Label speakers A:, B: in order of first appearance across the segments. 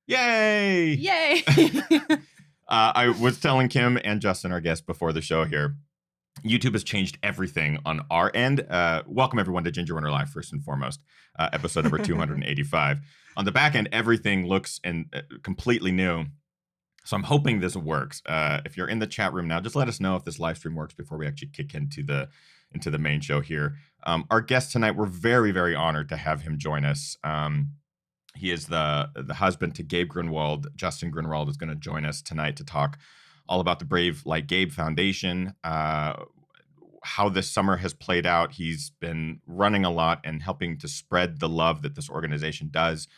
A: Yay!
B: Yay!
A: I was telling Kim and Justin, our guest, before the show here, YouTube has changed everything on our end. Welcome, everyone, to Ginger Runner Live, first and foremost, episode number 285. On the back end, everything looks completely new. So I'm hoping this works. If you're in the chat room now, just let us know if this live stream works before we actually kick into the main show here. Our guest tonight, we're very, very honored to have him join us. He is the husband to Gabe Grunewald. Justin Grunewald is going to join us tonight to talk all about the Brave Like Gabe Foundation, how this summer has played out. He's been running a lot and helping to spread the love that this organization does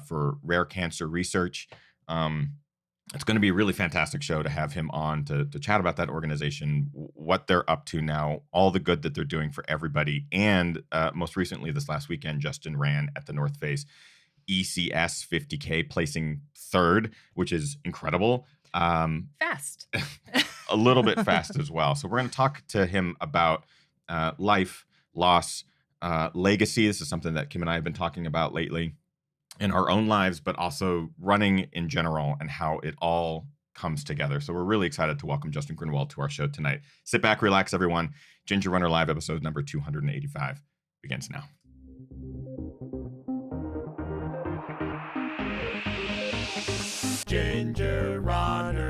A: for rare cancer research. It's going to be a really fantastic show to have him on to chat about that organization, what they're up to now, all the good that they're doing for everybody. And most recently, this last weekend, Justin ran at the North Face ECS 50K, placing third, which is incredible.
B: Fast.
A: A little bit fast as well. So we're going to talk to him about life, loss, legacy. This is something that Kim and I have been talking about lately in our own lives, but also running in general and how it all comes together. So we're really excited to welcome Justin Grunewald to our show tonight. Sit back, relax, everyone. Ginger Runner Live, episode number 285 begins now.
C: Ginger Runner.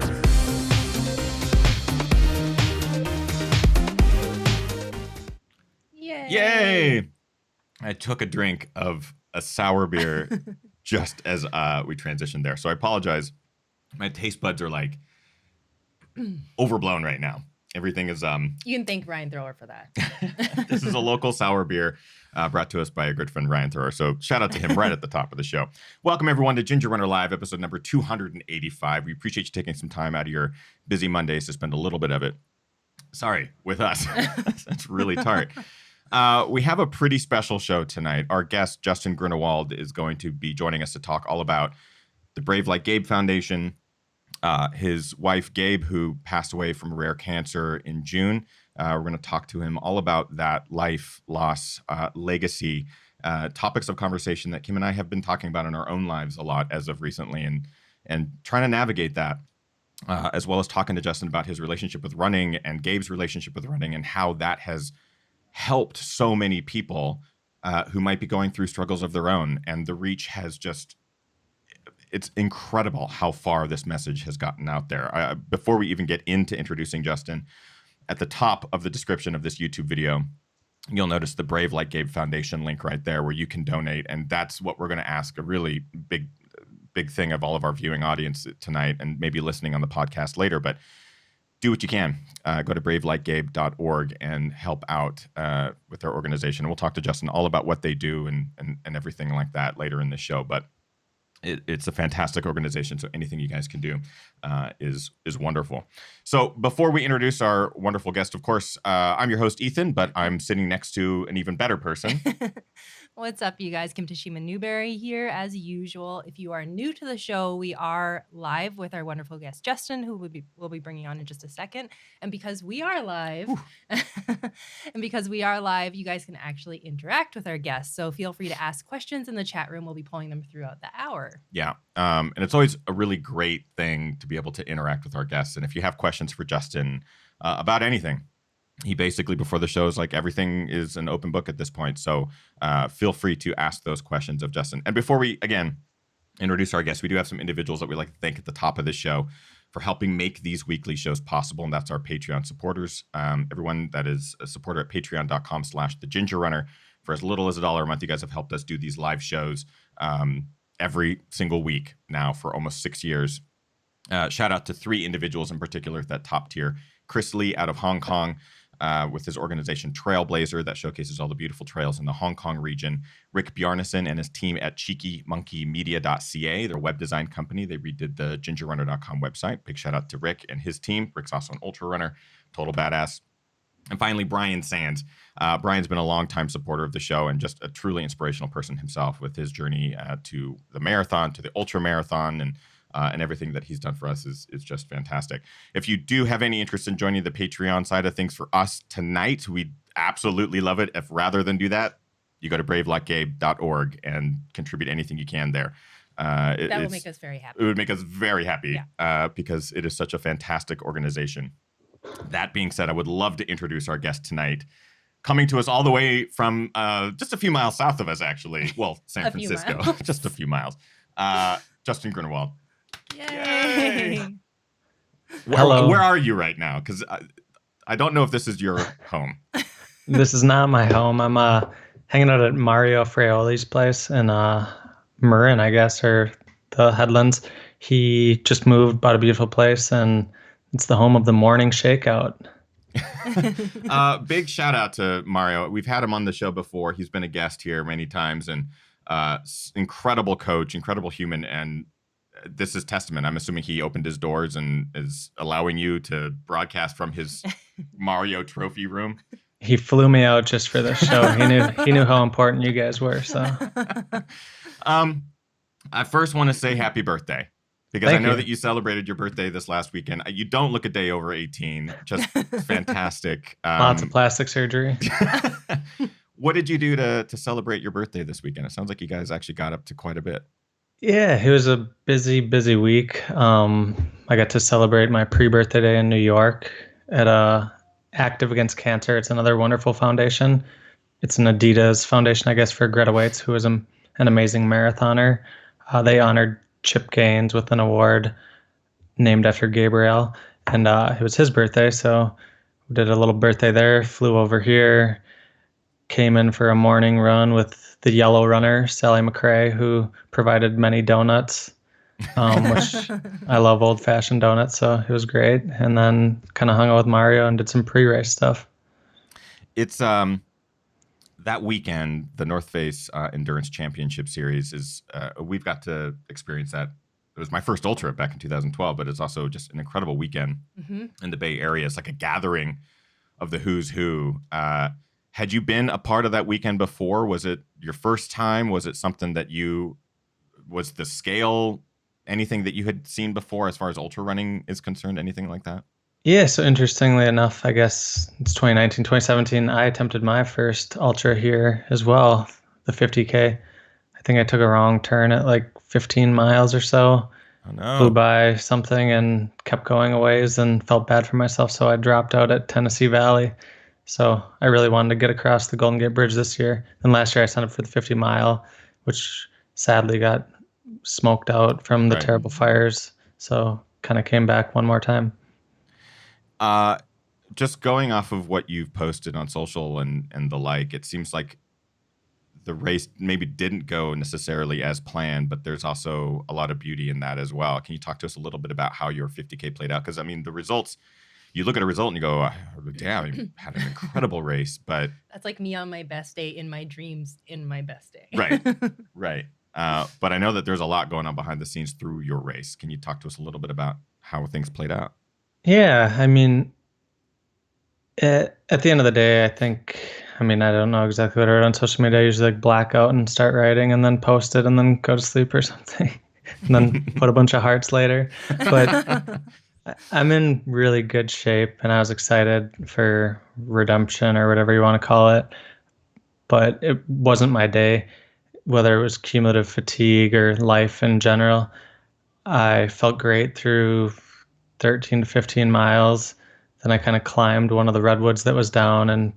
A: Yay! I took a drink of a sour beer just as we transitioned there. So I apologize. My taste buds are like overblown right now. Everything is
B: You can thank Ryan Thrower for that.
A: This is a local sour beer brought to us by a good friend, Ryan Thrower. So shout out to him right at the top of the show. Welcome, everyone, to Ginger Runner Live, episode number 285. We appreciate you taking some time out of your busy Mondays to spend a little bit of it, with us. That's really tart. We have a pretty special show tonight. Our guest, Justin Grunewald, is going to be joining us to talk all about the Brave Like Gabe Foundation, his wife, Gabe, who passed away from rare cancer in June. We're going to talk to him all about that life, loss, legacy, topics of conversation that Kim and I have been talking about in our own lives a lot as of recently, and trying to navigate that, as well as talking to Justin about his relationship with running and Gabe's relationship with running and how that has helped so many people who might be going through struggles of their own. And the reach has it's incredible how far this message has gotten out there. Before we even get into introducing Justin, at the top of the description of this YouTube video, you'll notice the Brave Like Gabe Foundation link right there where you can donate. And that's what we're going to ask a really big thing of all of our viewing audience tonight and maybe listening on the podcast later. But do what you can. Go to bravelikegabe.org and help out with their organization. And we'll talk to Justin all about what they do and everything like that later in the show. But it's a fantastic organization, so anything you guys can do is wonderful. So before we introduce our wonderful guest, of course, I'm your host, Ethan, but I'm sitting next to an even better person.
B: What's up, you guys? Kim Tashima Newberry here, as usual. If you are new to the show, we are live with our wonderful guest, Justin, who we'll be bringing on in just a second. And because we are live, you guys can actually interact with our guests. So feel free to ask questions in the chat room. We'll be pulling them throughout the hour.
A: Yeah. And it's always a really great thing to be able to interact with our guests. And if you have questions for Justin about anything, he basically, before the show, is like, everything is an open book at this point. So feel free to ask those questions of Justin. And before we, again, introduce our guests, we do have some individuals that we'd like to thank at the top of the show for helping make these weekly shows possible. And that's our Patreon supporters. Everyone that is a supporter at patreon.com/thegingerrunner. For as little as $1 a month, you guys have helped us do these live shows every single week now for almost 6 years. Shout out to 3 individuals in particular at that top tier. Chris Lee out of Hong Kong, with his organization Trailblazer that showcases all the beautiful trails in the Hong Kong region. Rick Bjarnason and his team at cheekymonkeymedia.ca, their web design company. They redid the gingerrunner.com website. Big shout out to Rick and his team. Rick's also an ultra runner, total badass. And finally, Brian Sands. Brian's been a longtime supporter of the show and just a truly inspirational person himself with his journey to the marathon, to the ultra marathon, and everything that he's done for us is just fantastic. If you do have any interest in joining the Patreon side of things for us tonight, we'd absolutely love it. If rather than do that, you go to bravelikegabe.org and contribute anything you can there.
B: That will make us very happy.
A: It would make us very happy
B: Yeah.
A: because it is such a fantastic organization. That being said, I would love to introduce our guest tonight. Coming to us all the way from just a few miles south of us, actually. Well, San Francisco, just a few miles. Justin Grunewald.
B: Yay!
C: Hello.
A: Where are you right now? Because I don't know if this is your home.
C: This is not my home. I'm hanging out at Mario Fraioli's place in Marin, I guess, or the Headlands. He just moved, bought a beautiful place, and it's the home of the morning shakeout.
A: Big shout out to Mario. We've had him on the show before. He's been a guest here many times, and incredible coach, incredible human, and this is testament. I'm assuming he opened his doors and is allowing you to broadcast from his Mario trophy room.
C: He flew me out just for this show. He knew how important you guys were. So,
A: I first want to say happy birthday. Because
C: Thank
A: I know
C: you.
A: that you celebrated your birthday this last weekend. You don't look a day over 18. Just fantastic.
C: Lots of plastic surgery.
A: What did you do to celebrate your birthday this weekend? It sounds like you guys actually got up to quite a bit.
C: Yeah, it was a busy week. I got to celebrate my pre-birthday day in New York at Active Against Cancer. It's another wonderful foundation. It's an Adidas foundation, I guess, for Greta Waitz, who is an amazing marathoner. They honored Chip Gaines with an award named after Gabriel, and it was his birthday, so we did a little birthday there, flew over here, came in for a morning run with the yellow runner, Sally McRae, who provided many donuts, which I love old-fashioned donuts, so it was great, and then kind of hung out with Mario and did some pre-race stuff.
A: It's that weekend, the North Face Endurance Championship Series is we've got to experience that. It was my first ultra back in 2012, but it's also just an incredible weekend in the Bay Area. It's like a gathering of the who's who. Had you been a part of that weekend before? Was it your first time? Was it something that was the scale, anything that you had seen before as far as ultra running is concerned, anything like that?
C: Yeah, so interestingly enough, I guess it's 2019, 2017, I attempted my first ultra here as well, the 50K. I think I took a wrong turn at like 15 miles or so.
A: Oh, no.
C: Flew by something and kept going a ways and felt bad for myself, so I dropped out at Tennessee Valley. So I really wanted to get across the Golden Gate Bridge this year. And last year I signed up for the 50 mile, which sadly got smoked out from the terrible fires. So kind of came back one more time.
A: Just going off of what you've posted on social and the like, it seems like the race maybe didn't go necessarily as planned, but there's also a lot of beauty in that as well. Can you talk to us a little bit about how your 50K played out? Because, I mean, the results, you look at a result and you go, damn, you had an incredible race. But
B: that's like me on my best day in my dreams in my best day.
A: Right. But I know that there's a lot going on behind the scenes through your race. Can you talk to us a little bit about how things played out?
C: Yeah, I mean, at the end of the day, I don't know exactly what I wrote on social media. I usually like black out and start writing and then post it and then go to sleep or something and then put a bunch of hearts later. But I'm in really good shape and I was excited for redemption or whatever you want to call it. But it wasn't my day, whether it was cumulative fatigue or life in general. I felt great through 13 to 15 miles. Then I kind of climbed one of the redwoods that was down and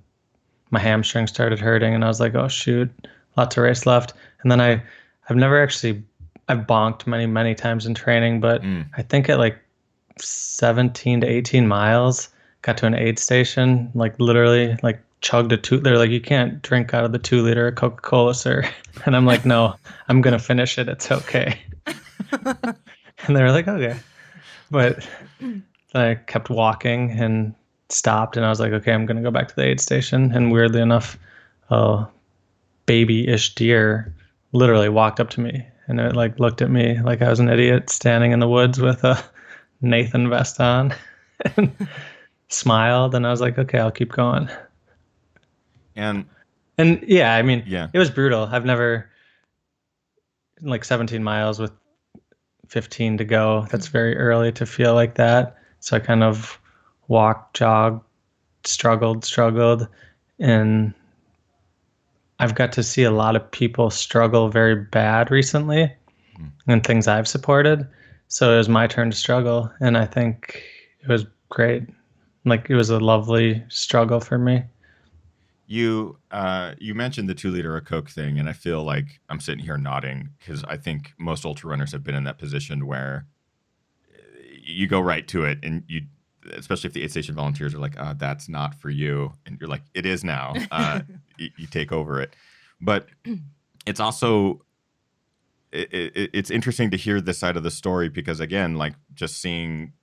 C: my hamstring started hurting and I was like, oh shoot, lots of race left. And then I've bonked many times in training, but I think at like 17 to 18 miles, got to an aid station, like literally like chugged a 2. They're like, you can't drink out of the 2 liter of Coca-Cola, sir. And I'm like, no, I'm going to finish it. It's okay. And they were like, okay. But then I kept walking and stopped and I was like, okay, I'm going to go back to the aid station. And weirdly enough, a baby-ish deer literally walked up to me and it like looked at me like I was an idiot standing in the woods with a Nathan vest on and smiled. And I was like, okay, I'll keep going. And yeah, I mean, It was brutal. I've never, like 17 miles with 15 to go. That's very early to feel like that. So I kind of walked, jogged, struggled. And I've got to see a lot of people struggle very bad recently. and things I've supported. So it was my turn to struggle, and I think it was great. Like, it was a lovely struggle for me.
A: You mentioned the 2 liter of Coke thing, and I feel like I'm sitting here nodding because I think most ultra runners have been in that position where you go right to it, and you, especially if the aid station volunteers are like, "That's not for you," and you're like, "It is now." You take over it, but it's also it's interesting to hear this side of the story because, again, like just seeing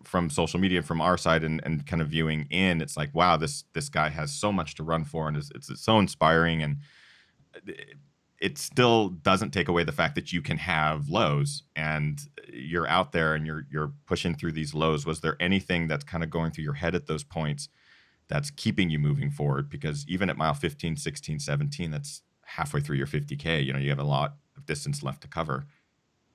A: from social media from our side and kind of viewing in, it's like, wow, this guy has so much to run for, and it's so inspiring, and it still doesn't take away the fact that you can have lows and you're out there and you're pushing through these lows. Was there anything that's kind of going through your head at those points that's keeping you moving forward? Because even at mile 15, 16, 17, that's halfway through your 50K, you have a lot of distance left to cover.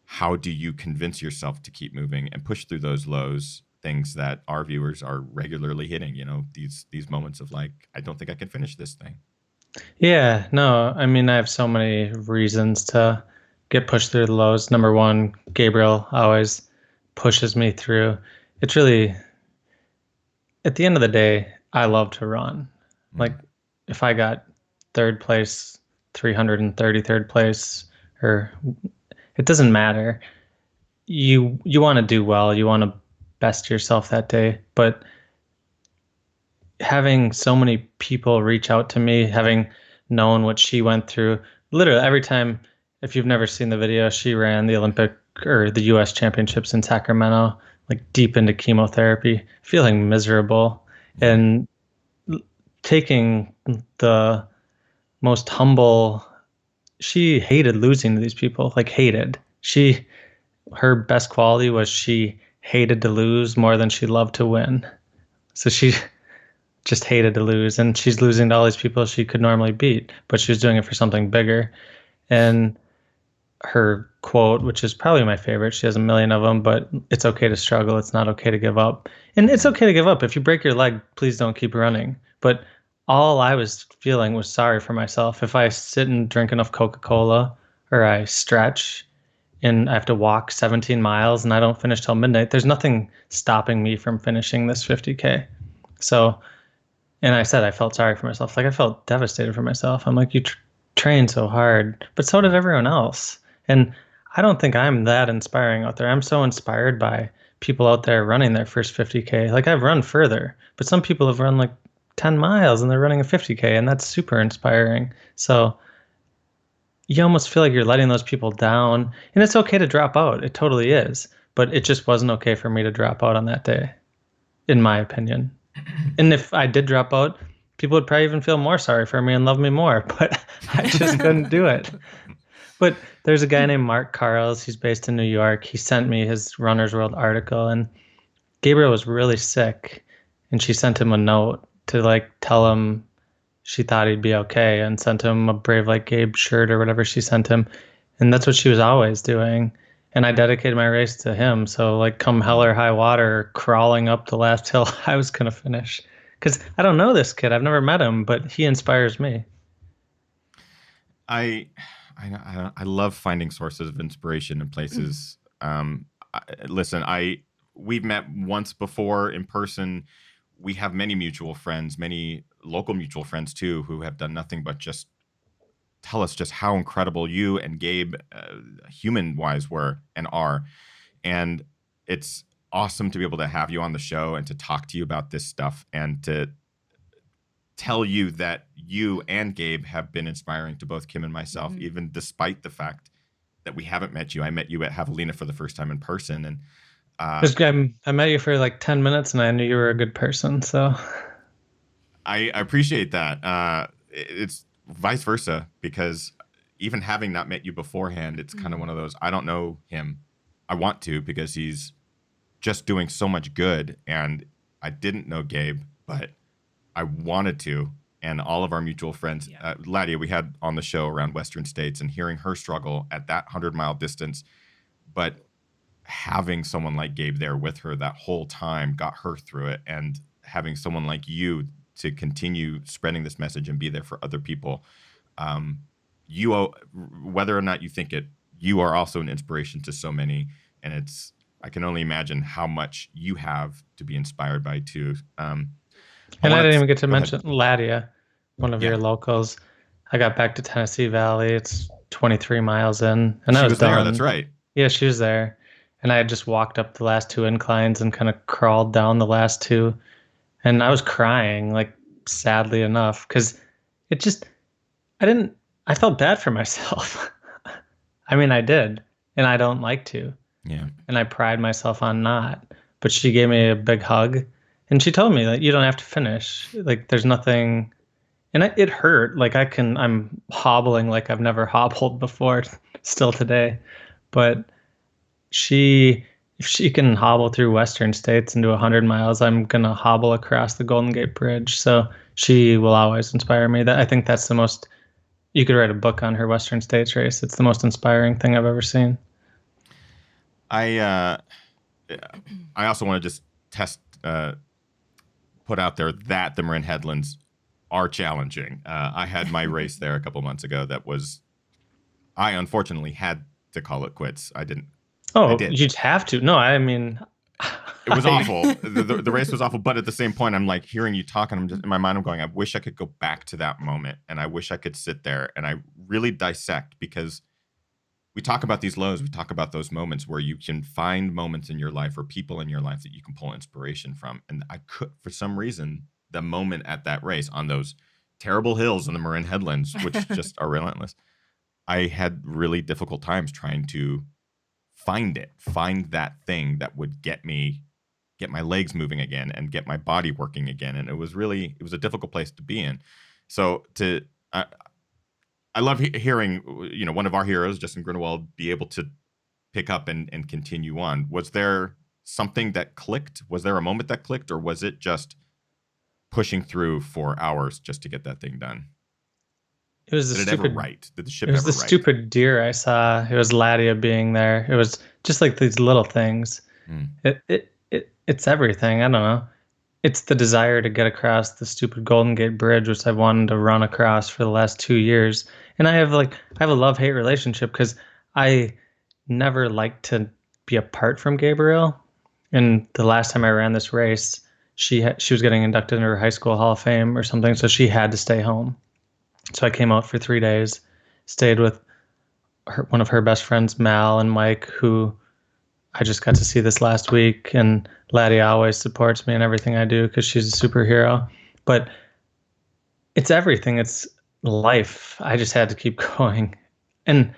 A: How do you convince yourself to keep moving and push through those lows, things that our viewers are regularly hitting, these moments of like, I don't think I can finish this thing?
C: Yeah, no, I mean, I have so many reasons to get pushed through the lows. Number one, Gabriel always pushes me through. It's really, at the end of the day, I love to run. Like, if I got third place, 333rd place, or it doesn't matter. You want to do well. You want to best yourself that day. But having so many people reach out to me, having known what she went through, literally every time, if you've never seen the video, she ran the Olympic or the US championships in Sacramento, like deep into chemotherapy, feeling miserable, and taking the most humble. She hated losing to these people, like hated. Her best quality was she hated to lose more than she loved to win. So she just hated to lose, and she's losing to all these people she could normally beat, but she was doing it for something bigger. And her quote, which is probably my favorite, she has a million of them, but it's okay to struggle. It's not okay to give up. And it's okay to give up. If you break your leg, please don't keep running. But all I was feeling was sorry for myself. If I sit and drink enough Coca-Cola or I stretch and I have to walk 17 miles and I don't finish till midnight, there's nothing stopping me from finishing this 50K. So, and I said I felt sorry for myself. Like, I felt devastated for myself. I'm like, you trained so hard, but so did everyone else. And I don't think I'm that inspiring out there. I'm so inspired by people out there running their first 50K. Like, I've run further, but some people have run like 10 miles and they're running a 50K, and that's super inspiring. So you almost feel like you're letting those people down, and it's okay to drop out. It totally is. But it just wasn't okay for me to drop out on that day, in my opinion. And if I did drop out, people would probably even feel more sorry for me and love me more, but I just couldn't do it. But there's a guy named Mark Carls. He's based in New York. He sent me his Runner's World article, and Gabriel was really sick, and she sent him a note to like tell him she thought he'd be okay, and sent him a Brave Like Gabe shirt or whatever she sent him. And that's what she was always doing. And I dedicated my race to him. So like, come hell or high water, crawling up the last hill, I was going to finish. Because I don't know this kid. I've never met him, but he inspires me.
A: I love finding sources of inspiration in places. Listen, we've met once before in person. We have many mutual friends, many local mutual friends too, who have done nothing but just tell us just how incredible you and Gabe, human-wise, were and are. And it's awesome to be able to have you on the show and to talk to you about this stuff and to tell you that you and Gabe have been inspiring to both Kim and myself, even despite the fact that we haven't met you. I met you at Javelina for the first time in person, and
C: I met you for like 10 minutes and I knew you were a good person. So
A: I appreciate that. It's vice versa, because even having not met you beforehand, it's kind of one of those, I don't know him. I want to, because he's just doing so much good. And I didn't know Gabe, but I wanted to. And all of our mutual friends, Latia, we had on the show around Western States, and hearing her struggle at that 100-mile distance, but having someone like Gabe there with her that whole time got her through it. And having someone like you to continue spreading this message and be there for other people. You, whether or not you think it, you are also an inspiration to so many, and I can only imagine how much you have to be inspired by too.
C: And I didn't even get to mention Latia, one of
A: Yeah.
C: your locals. I got back to Tennessee Valley. It's 23 miles in, and
A: She
C: I was done.
A: there. That's right.
C: Yeah, she was there, and I had just walked up the last 2 inclines and kind of crawled down the last 2, and I was crying, like, sadly enough, because it just I felt bad for myself. I mean, I did, and I don't like to.
A: Yeah.
C: And I pride myself on not. But she gave me a big hug, and she told me that you don't have to finish. Like, there's nothing, and it hurt. Like, I'm hobbling like I've never hobbled before, still today. But if she can hobble through Western states and do 100 miles, I'm gonna hobble across the Golden Gate Bridge. So she will always inspire me. I think that's the most. You could write a book on her Western States race. It's the most inspiring thing I've ever seen.
A: I also want to just put out there that the Marin Headlands are challenging. I had my race there a couple months ago I unfortunately had to call it quits. I didn't.
C: Oh, you'd have to. No, I mean,
A: it was awful. The race was awful, but at the same point, I'm like hearing you talk, and I'm just in my mind, I'm going, I wish I could go back to that moment, and I wish I could sit there and I really dissect, because we talk about these lows, we talk about those moments where you can find moments in your life or people in your life that you can pull inspiration from. And I could, for some reason, the moment at that race on those terrible hills in the Marin Headlands, which just are relentless, I had really difficult times trying to find that thing that would get my legs moving again and get my body working again. And it was a difficult place to be in. So I love hearing, one of our heroes, Justin Grunewald, be able to pick up and continue on. Was there something that clicked? Was there a moment that clicked, or was it just pushing through for hours just to get that thing done?
C: It was
A: Did it ever right? Did the ship
C: ever right? It was the stupid deer I saw. It was Latia being there. It was just like these little things. It's everything. I don't know. It's the desire to get across the stupid Golden Gate Bridge, which I've wanted to run across for the last 2 years. And I have a love-hate relationship, because I never liked to be apart from Gabriel. And the last time I ran this race, she was getting inducted into her high school Hall of Fame or something, so she had to stay home. So I came out for 3 days, stayed with one of her best friends, Mal and Mike, who I just got to see this last week. And Latia always supports me in everything I do because she's a superhero. But it's everything. It's life. I just had to keep going. And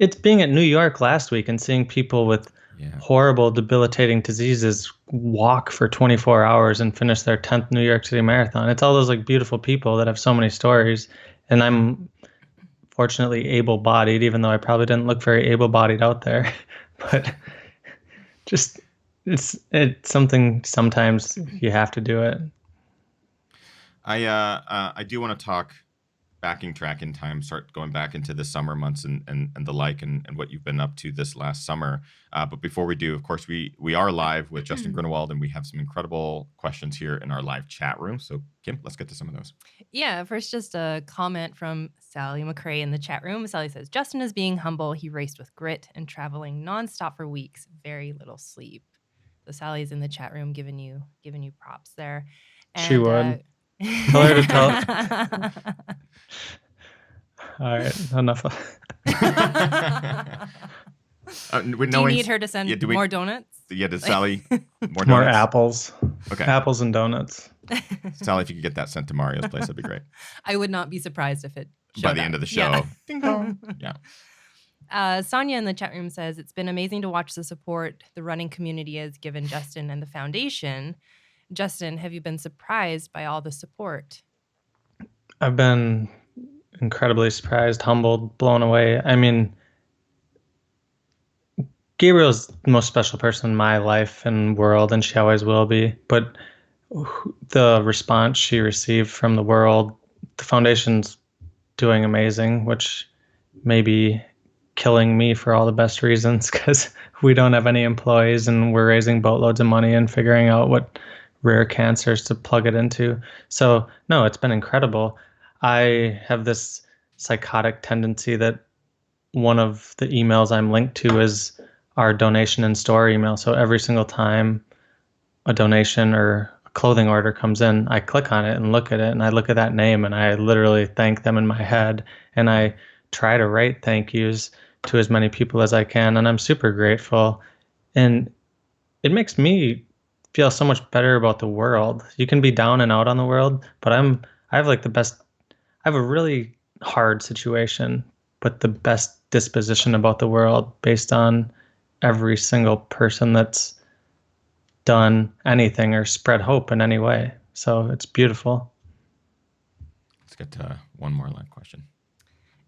C: it's being at New York last week and seeing people with horrible, debilitating diseases walk for 24 hours and finish their 10th New York City Marathon. It's all those beautiful people that have so many stories. And I'm fortunately able-bodied, even though I probably didn't look very able-bodied out there. But just it's something, sometimes you have to do it.
A: I do want to talk backing track in time, start going back into the summer months and the like, and what you've been up to this last summer. But before we do, of course, we are live with Justin Grunewald, and we have some incredible questions here in our live chat room. So Kim, let's get to some of those.
B: Yeah, first just a comment from Sally McCrae in the chat room. Sally says, Justin is being humble. He raced with grit and traveling nonstop for weeks, very little sleep. So Sally's in the chat room giving you props there. And,
C: she would. Tell her to tell. All right, enough.
B: Do you need her to send more donuts?
A: Yeah, did Sally more donuts?
C: More apples.
A: Okay.
C: Apples and donuts.
A: Sally, if you could get that sent to Mario's place, that'd be great.
B: I would not be surprised if it showed
A: by the end of the show.
B: Yeah.
A: Ding dong. Yeah.
B: Sonia in the chat room says, it's been amazing to watch the support the running community has given Justin and the foundation. Justin, have you been surprised by all the support?
C: I've been incredibly surprised, humbled, blown away. I mean, Gabriel's the most special person in my life and world, and she always will be. But the response she received from the world, the foundation's doing amazing, which may be killing me for all the best reasons, because we don't have any employees and we're raising boatloads of money and figuring out what rare cancers to plug it into. So no, it's been incredible. I have this psychotic tendency that one of the emails I'm linked to is our donation and store email. So every single time a donation or a clothing order comes in, I click on it and look at it, and I look at that name and I literally thank them in my head, and I try to write thank yous to as many people as I can, and I'm super grateful. And it makes me feel so much better about the world. You can be down and out on the world, but I have like the best, I have a really hard situation, but the best disposition about the world based on every single person that's done anything or spread hope in any way. So it's beautiful.
A: Let's get to one more live question.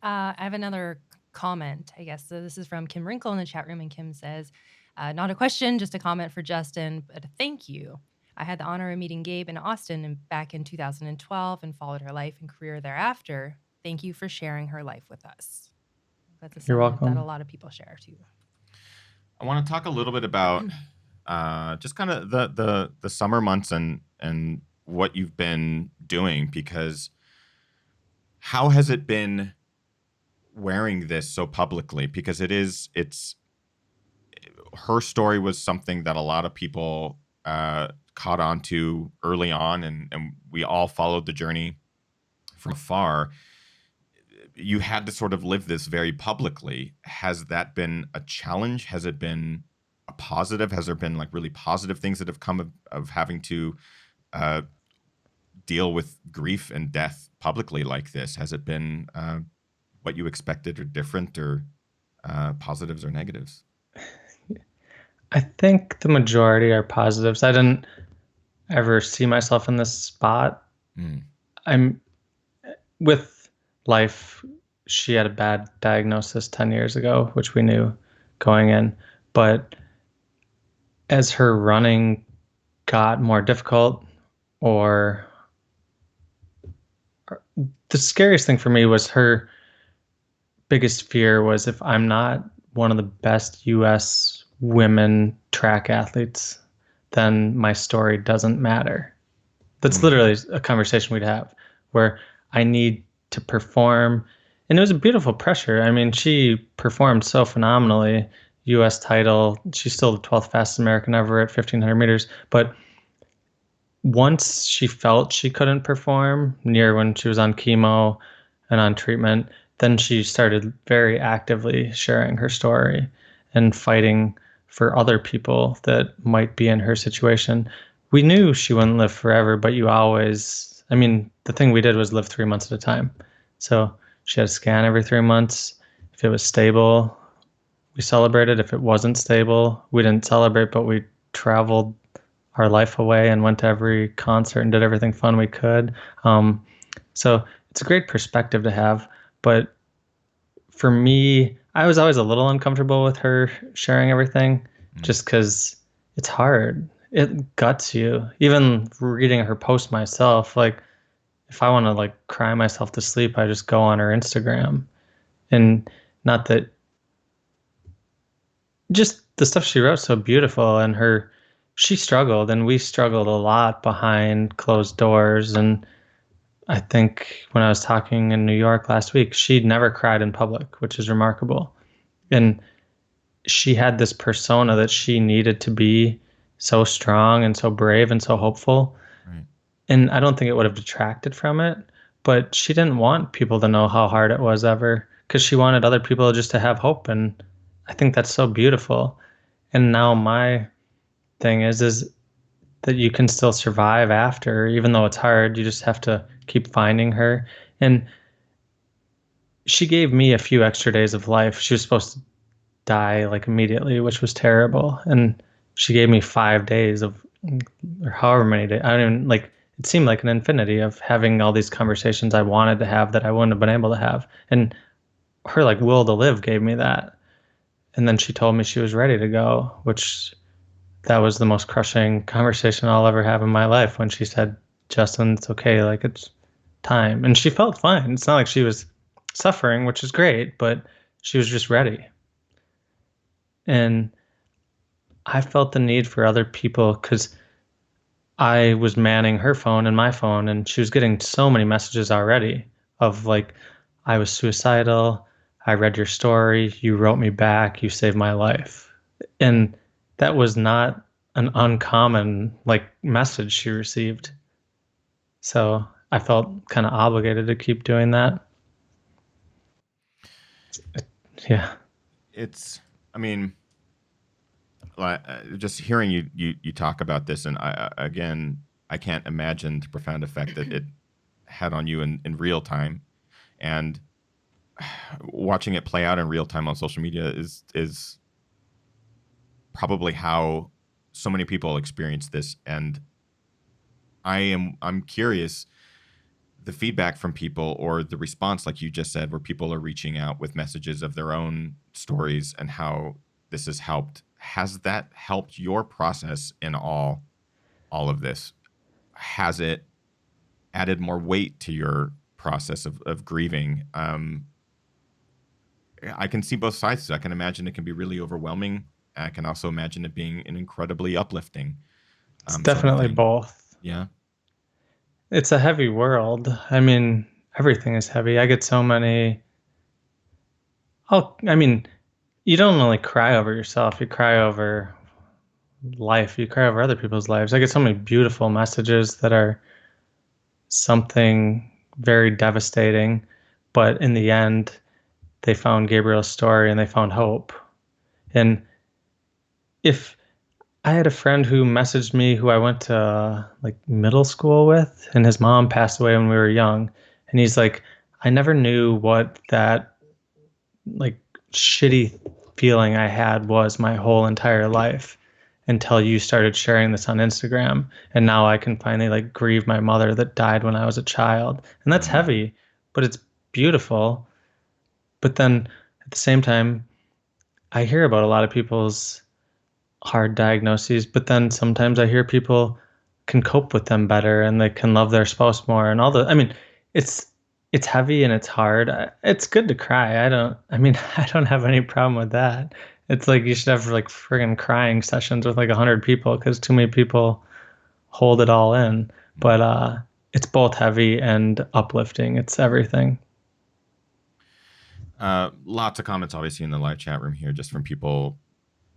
B: I have another comment, I guess. So this is from Kim Wrinkle in the chat room, and Kim says, not a question, just a comment for Justin, but a thank you. I had the honor of meeting Gabe in Austin back in 2012 and followed her life and career thereafter. Thank you for sharing her life with us. That's a sentiment that a lot of people share too.
A: I want to talk a little bit about just kind of the summer months and what you've been doing, because how has it been wearing this so publicly? Because it's her story was something that a lot of people caught on to early on, and we all followed the journey from afar. You had to sort of live this very publicly. Has that been a challenge? Has it been a positive? Has there been like really positive things that have come of having to deal with grief and death publicly like this? Has it been what you expected, or different, or positives or negatives?
C: I think the majority are positives. I didn't ever see myself in this spot. I'm with life. She had a bad diagnosis 10 years ago, which we knew going in. But as her running got more difficult, or the scariest thing for me was her biggest fear was, if I'm not one of the best US women track athletes, then my story doesn't matter. That's literally a conversation we'd have, where I need to perform. And it was a beautiful pressure. I mean, she performed so phenomenally. US title. She's still the 12th fastest American ever at 1,500 meters. But once she felt she couldn't perform, near when she was on chemo and on treatment, then she started very actively sharing her story and fighting for other people that might be in her situation. We knew she wouldn't live forever, but you always, I mean, the thing we did was live 3 months at a time. So she had a scan every 3 months. If it was stable, we celebrated. If it wasn't stable, we didn't celebrate, but we traveled our life away and went to every concert and did everything fun we could. So it's a great perspective to have. But for me, I was always a little uncomfortable with her sharing everything, just because it's hard. It guts you. Even reading her post myself, like if I want to like cry myself to sleep, I just go on her Instagram. And not that, just the stuff she wrote so beautiful, and she struggled, and we struggled a lot behind closed doors. And I think when I was talking in New York last week, she'd never cried in public, which is remarkable. And she had this persona that she needed to be so strong and so brave and so hopeful. Right. And I don't think it would have detracted from it, but she didn't want people to know how hard it was ever, because she wanted other people just to have hope. And I think that's so beautiful. And now my thing is that you can still survive after, even though it's hard. You just have to keep finding her. And she gave me a few extra days of life. She was supposed to die like immediately, which was terrible. And she gave me 5 days of, or however many days. I don't even, like, it seemed like an infinity of having all these conversations I wanted to have that I wouldn't have been able to have. And her like will to live gave me that. And then she told me she was ready to go, which that was the most crushing conversation I'll ever have in my life, when she said, Justin, it's okay. Like, it's time. And she felt fine. It's not like she was suffering, which is great, but she was just ready. And I felt the need for other people, because I was manning her phone and my phone, and she was getting so many messages already of like, I was suicidal. I read your story. You wrote me back. You saved my life. And that was not an uncommon message she received. So I felt kind of obligated to keep doing that. Yeah.
A: I mean, just hearing you talk about this, and I can't imagine the profound effect that it had on you in real time, and watching it play out in real time on social media is probably how so many people experience this. And I'm curious the feedback from people, or the response, like you just said, where people are reaching out with messages of their own stories and how this has helped. Has that helped your process in all of this? Has it added more weight to your process of grieving? I can see both sides. I can imagine it can be really overwhelming. I can also imagine it being an incredibly uplifting.
C: It's definitely both.
A: Yeah.
C: It's a heavy world. I mean, everything is heavy. I get so many. You don't only cry over yourself, you cry over life, you cry over other people's lives. I get so many beautiful messages that are something very devastating, but in the end, they found Gabriel's story and they found hope. And if I had a friend who messaged me who I went to middle school with, and his mom passed away when we were young. And he's like, I never knew what that shitty feeling I had was my whole entire life until you started sharing this on Instagram. And now I can finally grieve my mother that died when I was a child. And that's heavy, but it's beautiful. But then at the same time, I hear about a lot of people's hard diagnoses, but then sometimes I hear people can cope with them better and they can love their spouse more and it's heavy and it's hard. It's good to cry. I don't have any problem with that. It's you should have friggin' crying sessions with 100 people because too many people hold it all in. But it's both heavy and uplifting. It's everything.
A: Lots of comments obviously in the live chat room here, just from people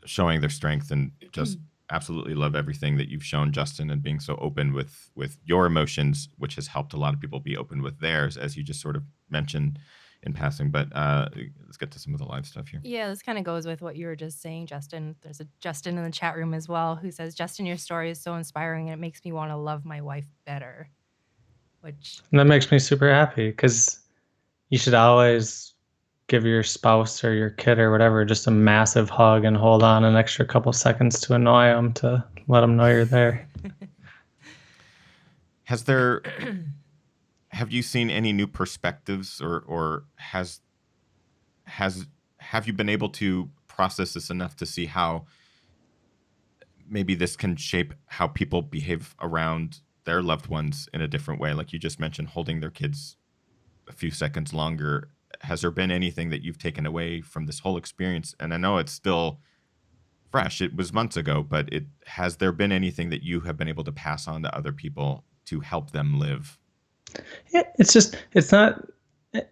A: showing their strength and just absolutely love everything that you've shown, Justin, and being so open with your emotions, which has helped a lot of people be open with theirs, as you just sort of mentioned in passing. But let's get to some of the live stuff here.
B: Yeah, this kind of goes with what you were just saying, Justin. There's a Justin in the chat room as well who says, Justin, your story is so inspiring and it makes me want to love my wife better. And
C: that makes me super happy because you should always give your spouse or your kid or whatever just a massive hug and hold on an extra couple seconds to annoy them to let them know you're there.
A: Have you seen any new perspectives, or have you been able to process this enough to see how maybe this can shape how people behave around their loved ones in a different way? Like you just mentioned, holding their kids a few seconds longer. Has there been anything that you've taken away from this whole experience? And I know it's still fresh. It was months ago, but has there been anything that you have been able to pass on to other people to help them live?
C: Yeah, it's not,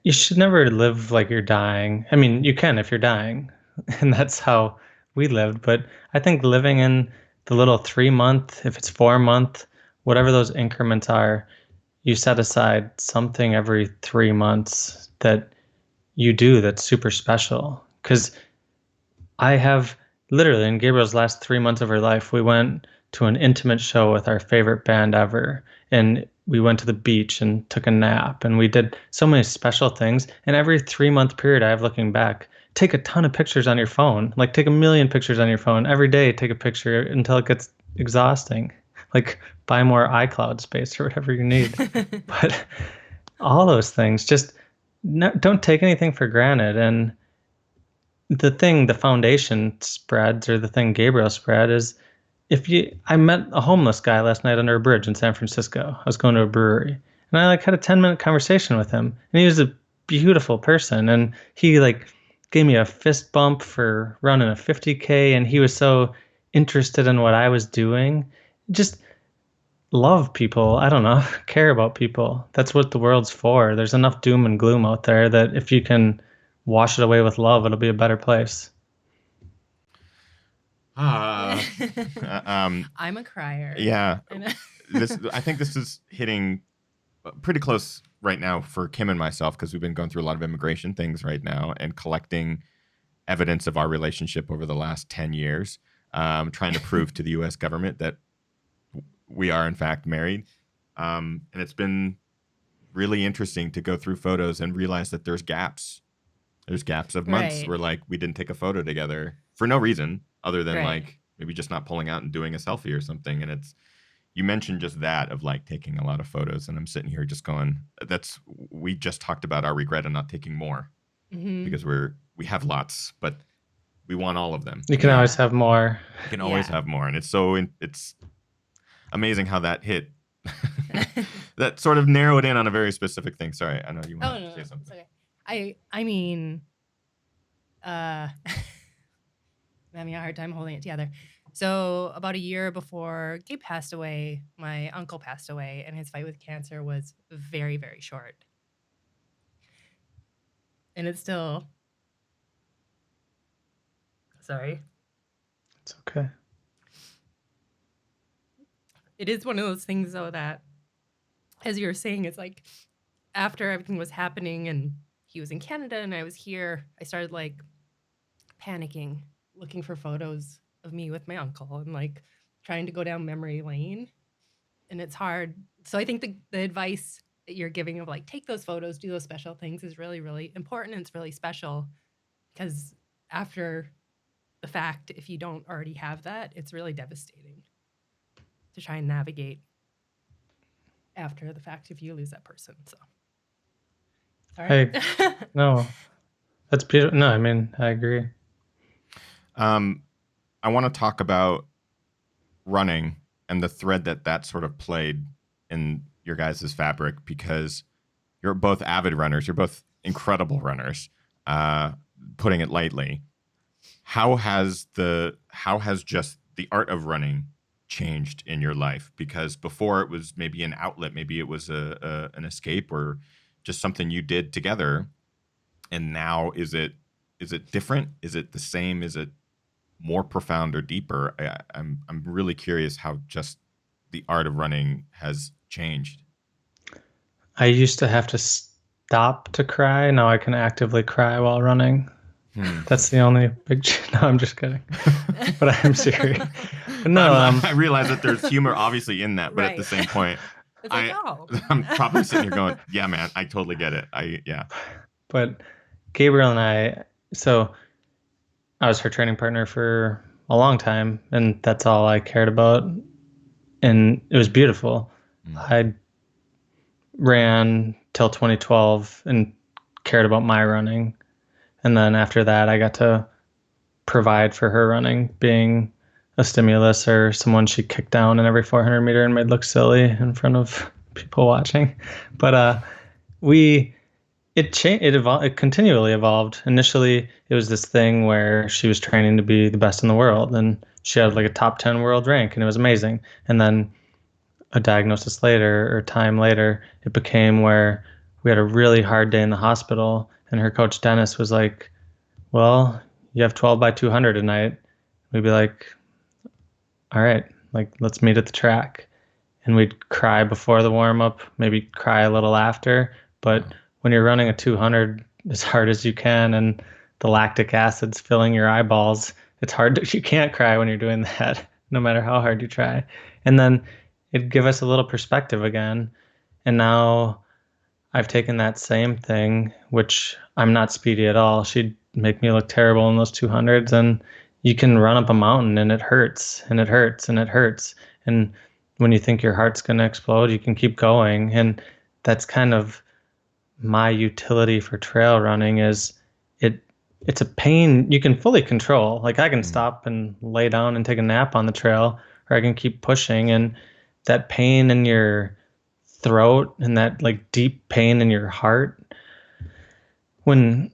C: you should never live like you're dying. I mean, you can if you're dying, and that's how we lived. But I think living in the little 3-month, if it's 4-month, whatever those increments are, you set aside something every 3 months that you do that's super special. Because I have literally, in Gabriel's last 3 months of her life, we went to an intimate show with our favorite band ever. And we went to the beach and took a nap. And we did so many special things. And every 3-month period I have looking back, take a ton of pictures on your phone. Take a million pictures on your phone. Every day, take a picture until it gets exhausting. Buy more iCloud space or whatever you need. But all those things, just don't take anything for granted. And the foundation spreads, or the thing Gabriel spread, is I met a homeless guy last night under a bridge in San Francisco. I was going to a brewery, and I had a 10-minute conversation with him, and he was a beautiful person. And he gave me a fist bump for running a 50K, and he was so interested in what I was doing. Just love people. I don't know, care about people. That's what the world's for. There's enough doom and gloom out there that if you can wash it away with love. It'll be a better place.
B: I'm a crier.
A: Yeah. I think this is hitting pretty close right now for Kim and myself, because we've been going through a lot of immigration things right now and collecting evidence of our relationship over the last 10 years, trying to prove to the U.S. government that we are, in fact, married. And it's been really interesting to go through photos and realize that there's gaps. There's gaps of months where, like, we didn't take a photo together for no reason other than, like, maybe just not pulling out and doing a selfie or something. And you mentioned just that of, like, taking a lot of photos. And I'm sitting here just going, we just talked about our regret of not taking more, because we have lots, but we want all of them.
C: You can always have more.
A: You can always have more. And it's amazing how that hit. That sort of narrowed in on a very specific thing. Sorry, I know you want to say something.
B: It's okay. I mean, I'm having a hard time holding it together. So about a year before Gabe passed away, my uncle passed away, and his fight with cancer was very, very short. And it's still... Sorry.
C: It's okay.
B: It is one of those things, though, that, as you were saying, it's like after everything was happening and he was in Canada and I was here, I started, like, panicking, looking for photos of me with my uncle and, like, trying to go down memory lane. And it's hard. So I think the advice that you're giving of, like, take those photos, do those special things is really, really important. And it's really special because after the fact, if you don't already have that, it's really devastating to try and navigate after the fact if you lose that person. So, sorry.
C: Hey, no, that's beautiful. No, I mean, I agree.
A: I want to talk about running and the thread that sort of played in your guys' fabric, because you're both avid runners. You're both incredible runners, putting it lightly. How has just the art of running changed in your life? Because before it was maybe an outlet, maybe it was an escape or just something you did together. And now is it different? Is it the same? Is it more profound or deeper? I'm really curious how just the art of running has changed.
C: I used to have to stop to cry. Now I can actively cry while running. That's the only big... No, I'm just kidding. But I'm serious. But no,
A: I realize that there's humor obviously in that, but at the same point, I'm probably sitting here going, yeah, man, I totally get it. But
C: Gabriel and I, so I was her training partner for a long time, and that's all I cared about. And it was beautiful. I ran till 2012 and cared about my running. And then after that, I got to provide for her running, being a stimulus or someone she kicked down in every 400 meter and made look silly in front of people watching. But it continually evolved. Initially, it was this thing where she was training to be the best in the world, and she had like a top 10 world rank, and it was amazing. And then a diagnosis later or time later, it became where we had a really hard day in the hospital, and her coach Dennis was like, well, you have 12 by 200 tonight. We'd be like, all right, like, let's meet at the track. And we'd cry before the warm up, maybe cry a little after. But when you're running a 200 as hard as you can and the lactic acid's filling your eyeballs, it's hard you can't cry when you're doing that, no matter how hard you try. And then it'd give us a little perspective again. And now I've taken that same thing, which I'm not speedy at all. She'd make me look terrible in those 200s, and you can run up a mountain and it hurts and it hurts and it hurts. And when you think your heart's going to explode, you can keep going. And that's kind of my utility for trail running is it's a pain you can fully control. Like, I can stop and lay down and take a nap on the trail, or I can keep pushing. And that pain in your throat and that like deep pain in your heart, when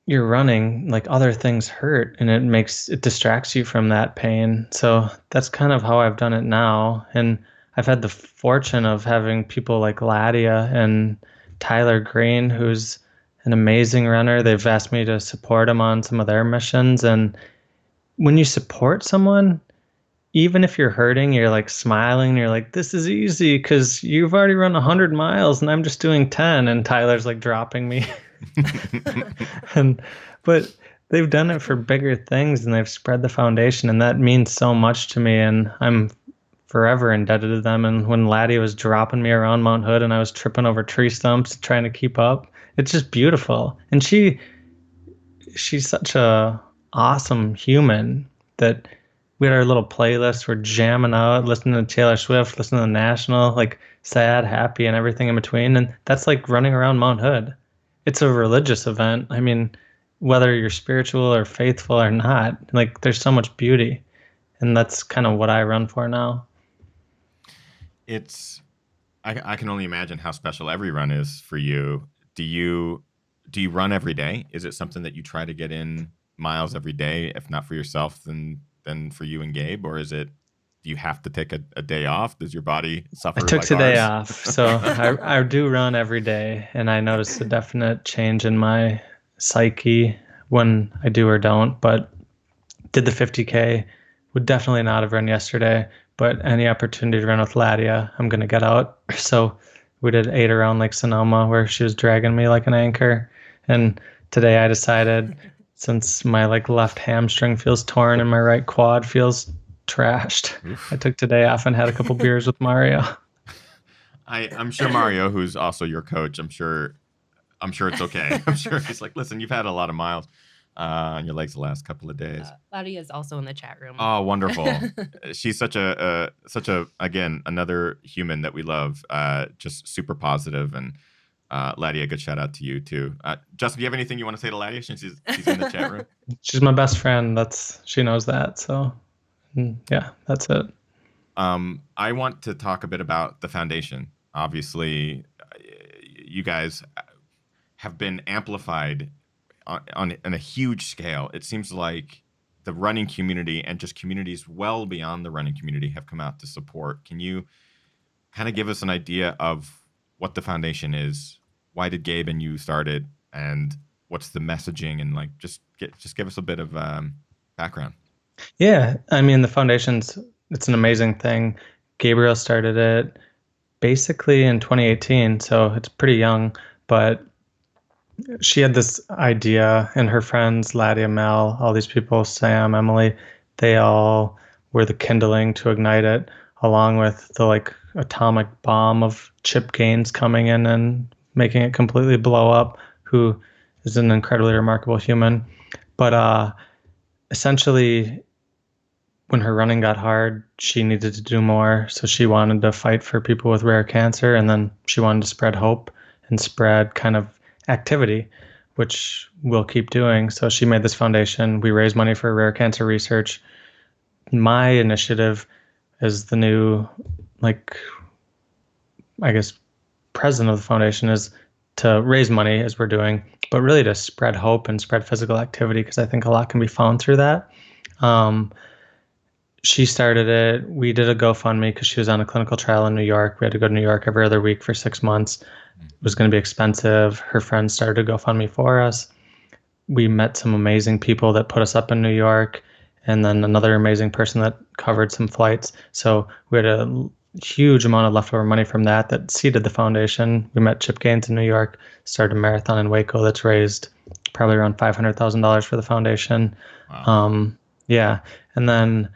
C: you're running, like, other things hurt, and it distracts you from that pain. So that's kind of how I've done it now. And I've had the fortune of having people like Latia and Tyler Green, who's an amazing runner. They've asked me to support them on some of their missions. And when you support someone, even if you're hurting, you're like smiling and you're like, this is easy because you've already run 100 miles and I'm just doing 10. And Tyler's like dropping me. But they've done it for bigger things and they've spread the foundation. And that means so much to me. And I'm forever indebted to them. And when Latia was dropping me around Mount Hood and I was tripping over tree stumps trying to keep up, it's just beautiful. And she's such a awesome human that we had our little playlist. We're jamming out, listening to Taylor Swift, listening to the National, like sad, happy, and everything in between. And that's like running around Mount Hood. It's a religious event. I mean, whether you're spiritual or faithful or not, like there's so much beauty. And that's kind of what I run for now.
A: I can only imagine how special every run is for you. Do you run every day? Is it something that you try to get in miles every day, if not for yourself, then for you and Gabe? Or is it, do you have to take a day off? Does your body suffer?
C: I took
A: like
C: today
A: ours?
C: off. So I do run every day. And I noticed a definite change in my psyche when I do or don't. But did the 50K. Would definitely not have run yesterday. But any opportunity to run with Latia, I'm going to get out. So we did 8 around Lake Sonoma where she was dragging me like an anchor. And today I decided, since my like left hamstring feels torn and my right quad feels trashed, Oof. I took today off and had a couple beers with Mario.
A: I'm sure Mario, who's also your coach, I'm sure it's okay. I'm sure he's like, listen, you've had a lot of miles on your legs the last couple of days.
B: Latia is also in the chat room.
A: Oh, wonderful. She's such a again, another human that we love, just super positive. And Latia, good shout out to you too. Justin, do you have anything you want to say to Latia since she's in the chat room?
C: She's my best friend. She knows that. So yeah, that's it.
A: I want to talk a bit about the foundation. Obviously, you guys have been amplified on a huge scale. It seems like the running community and just communities well beyond the running community have come out to support. Can you kind of give us an idea of what the foundation is? Why did Gabe and you start it? And what's the messaging? And like, just give us a bit of background.
C: Yeah. I mean, the foundation's, it's an amazing thing. Gabriel started it basically in 2018. So it's pretty young, but she had this idea, and her friends, Latia, Mel, all these people, Sam, Emily, they all were the kindling to ignite it, along with the like atomic bomb of Chip Gaines coming in and making it completely blow up, who is an incredibly remarkable human. But essentially, when her running got hard, she needed to do more. So she wanted to fight for people with rare cancer, and then she wanted to spread hope and spread kind of activity, which we'll keep doing. So she made this foundation. We raise money for rare cancer research. My initiative as the new, like, I guess, president of the foundation is to raise money as we're doing, but really to spread hope and spread physical activity, because I think a lot can be found through that. She started it. We did a GoFundMe because she was on a clinical trial in New York. We had to go to New York every other week for 6 months. It was going to be expensive. Her friends started a GoFundMe for us. We met some amazing people that put us up in New York, and then another amazing person that covered some flights. So we had a huge amount of leftover money from that seeded the foundation. We met Chip Gaines in New York, started a marathon in Waco that's raised probably around $500,000 for the foundation. Wow. Yeah. And then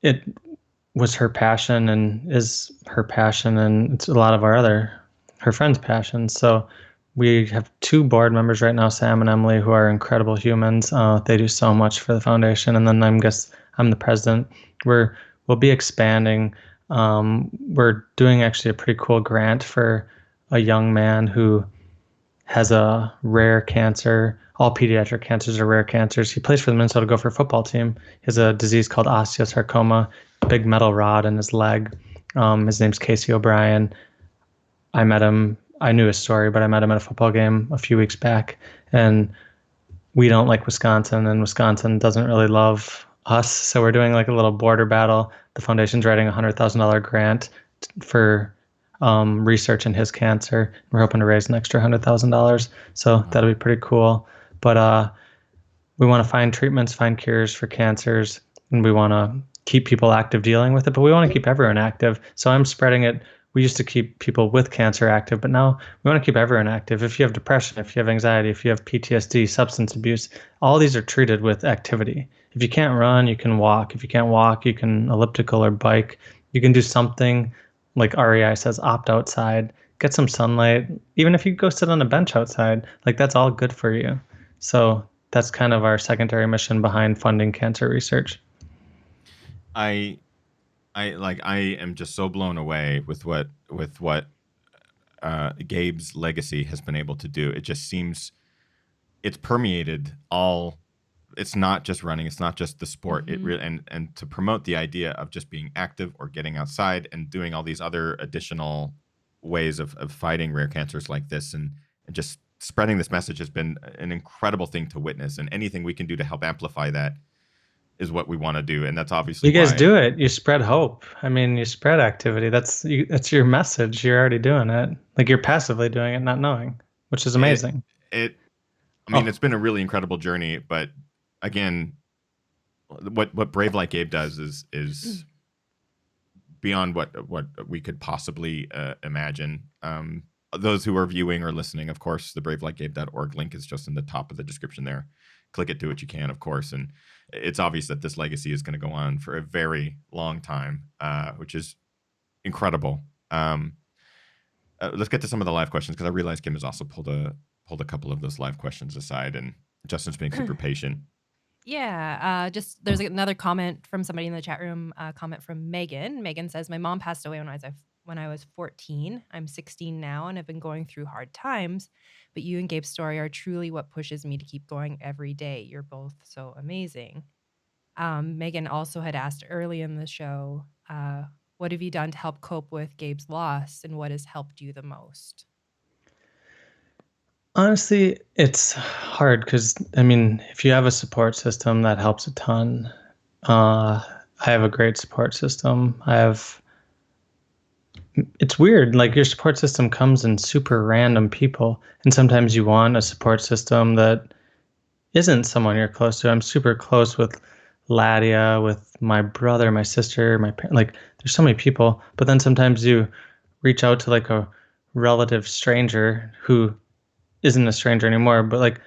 C: it was her passion and is her passion, and it's a lot of her friends' passions. So we have 2 board members right now, Sam and Emily, who are incredible humans. They do so much for the foundation. And then I'm the president. We'll be expanding. We're doing actually a pretty cool grant for a young man who has a rare cancer. All pediatric cancers are rare cancers. He plays for the Minnesota Gopher football team. He has a disease called osteosarcoma, big metal rod in his leg. His name's Casey O'Brien. I met him. I knew his story, but I met him at a football game a few weeks back. And we don't like Wisconsin, and Wisconsin doesn't really love us. So we're doing like a little border battle. The foundation's writing a $100,000 grant for researching his cancer. We're hoping to raise an extra $100,000. So that'll be pretty cool. But we want to find treatments, find cures for cancers, and we want to keep people active dealing with it, but we want to keep everyone active. So I'm spreading it. We used to keep people with cancer active, but now we want to keep everyone active. If you have depression, if you have anxiety, if you have PTSD, substance abuse, all these are treated with activity. If you can't run, you can walk. If you can't walk, you can elliptical or bike. You can do something like REI says, opt outside, get some sunlight. Even if you go sit on a bench outside, like that's all good for you. So that's kind of our secondary mission behind funding cancer research.
A: I am just so blown away with what Gabe's legacy has been able to do. It just seems it's permeated all. It's not just running. It's not just the sport. It really and to promote the idea of just being active or getting outside and doing all these other additional ways of fighting rare cancers like this and just spreading this message has been an incredible thing to witness. And anything we can do to help amplify that is what we want to do. And that's obviously
C: you guys do it. You spread hope. I mean, you spread activity. That's your message. You're already doing it. Like you're passively doing it, not knowing, which is amazing.
A: It's been a really incredible journey, but again, what Brave Like Gabe does is beyond what we could possibly imagine. Those who are viewing or listening, of course, the bravelikegabe.org link is just in the top of the description there. Click it, do what you can, of course. And it's obvious that this legacy is going to go on for a very long time, which is incredible. Let's get to some of the live questions because I realize Kim has also pulled a couple of those live questions aside, and Justin's being super patient.
B: Yeah, just there's another comment from somebody in the chat room. Comment from Megan. Megan says, "My mom passed away when I was 14. I'm 16 now, and I've been going through hard times. But you and Gabe's story are truly what pushes me to keep going every day. You're both so amazing." Megan also had asked early in the show, "What have you done to help cope with Gabe's loss, and what has helped you the most?"
C: Honestly, it's hard because, I mean, if you have a support system, that helps a ton. I have a great support system. It's weird. Like your support system comes in super random people. And sometimes you want a support system that isn't someone you're close to. I'm super close with Latia, with my brother, my sister, my parents. Like there's so many people. But then sometimes you reach out to like a relative stranger who isn't a stranger anymore, but like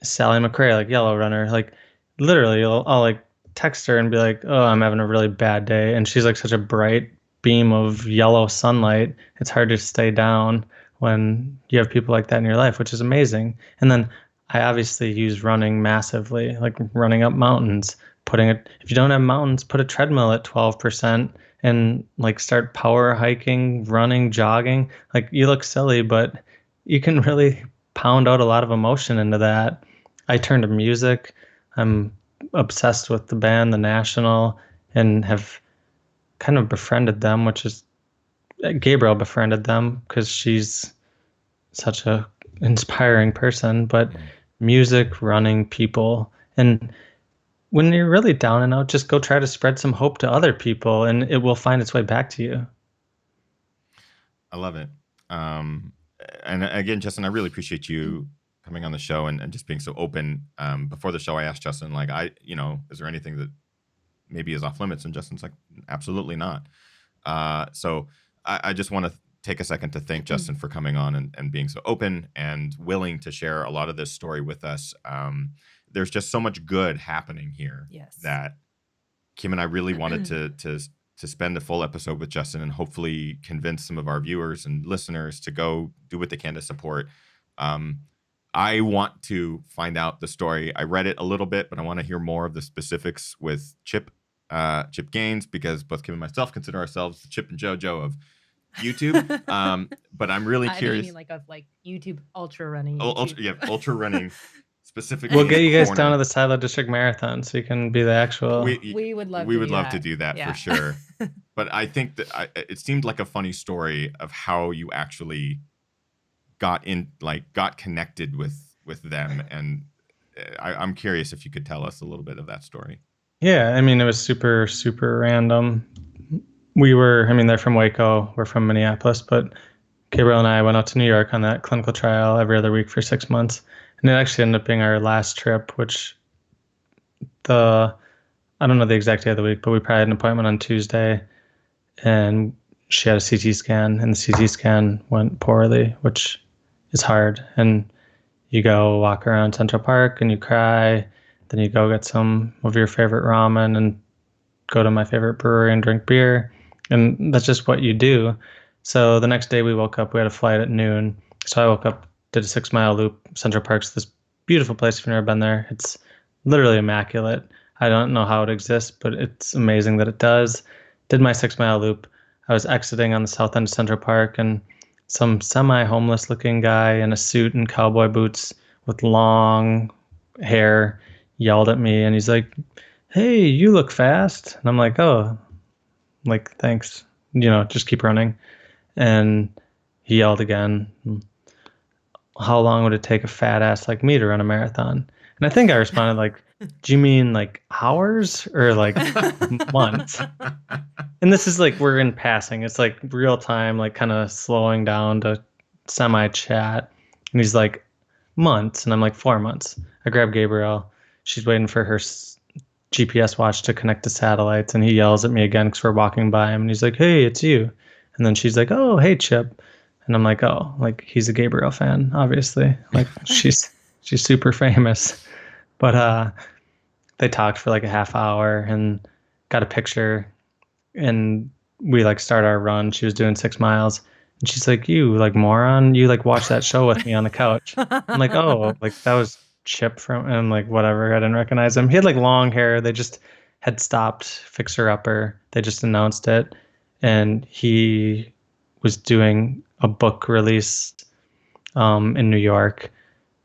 C: Sally McRae, like Yellow Runner, like literally I'll like text her and be like, "Oh, I'm having a really bad day." And she's like such a bright beam of yellow sunlight. It's hard to stay down when you have people like that in your life, which is amazing. And then I obviously use running massively, like running up mountains, if you don't have mountains, put a treadmill at 12% and like start power hiking, running, jogging. Like you look silly, but you can really pound out a lot of emotion into that. I turn to music. I'm obsessed with the band The National and have kind of befriended them, which is Gabriel befriended them because she's such a inspiring person. But music, running, people, and when you're really down and out, just go try to spread some hope to other people and it will find its way back to you.
A: I love it. And again, Justin, I really appreciate you coming on the show and just being so open. Before the show, I asked Justin, like, is there anything that maybe is off limits? And Justin's like, absolutely not. So I just want to take a second to thank Justin for coming on and being so open and willing to share a lot of this story with us. There's just so much good happening here that Kim and I really wanted to spend a full episode with Justin and hopefully convince some of our viewers and listeners to go do what they can to support. I want to find out the story. I read it a little bit, but I want to hear more of the specifics with Chip Gaines, because both Kim and myself consider ourselves the Chip and JoJo of YouTube. But I'm really curious.
B: I mean like YouTube ultra running.
A: Ultra running. Specifically,
C: we'll get you guys down to the Silo District Marathon so you can be the actual.
B: We would love
A: to do that for sure. But I think that it seemed like a funny story of how you actually got connected with them, and I'm curious if you could tell us a little bit of that story.
C: Yeah, I mean, it was super, super random. they're from Waco, we're from Minneapolis, but Gabriel and I went out to New York on that clinical trial every other week for 6 months. And it actually ended up being our last trip, which I don't know the exact day of the week, but we probably had an appointment on Tuesday and she had a CT scan and the CT scan went poorly, which is hard. And you go walk around Central Park and you cry. Then you go get some of your favorite ramen and go to my favorite brewery and drink beer. And that's just what you do. So the next day we woke up, we had a flight at noon. So I woke up, did a 6 mile loop. Central Park's this beautiful place if you've never been there. It's literally immaculate. I don't know how it exists, but it's amazing that it does. Did my 6 mile loop. I was exiting on the south end of Central Park and some semi-homeless looking guy in a suit and cowboy boots with long hair yelled at me and he's like, "Hey, you look fast." And I'm like, "Oh, like, thanks. Just keep running." And he yelled again, "How long would it take a fat ass like me to run a marathon?" And I think I responded like, "Do you mean like hours or like months?" And this is like, we're in passing. It's like real time, like kind of slowing down to semi chat. And he's like, "Months." And I'm like, "4 months." I grab Gabriel. She's waiting for her GPS watch to connect to satellites. And he yells at me again because we're walking by him. And he's like, "Hey, it's you." And then she's like, "Oh, hey, Chip." And I'm like, "Oh, like he's a Gabriel fan, obviously. Like she's super famous." But they talked for like a half hour and got a picture. And we like start our run. She was doing 6 miles. And she's like, "You like moron, you like watch that show with me on the couch." I'm like, "Oh, like that was Chip from," and I'm like, whatever. I didn't recognize him. He had like long hair. They just had stopped Fixer Upper. They just announced it. And he was doing a book release in New York.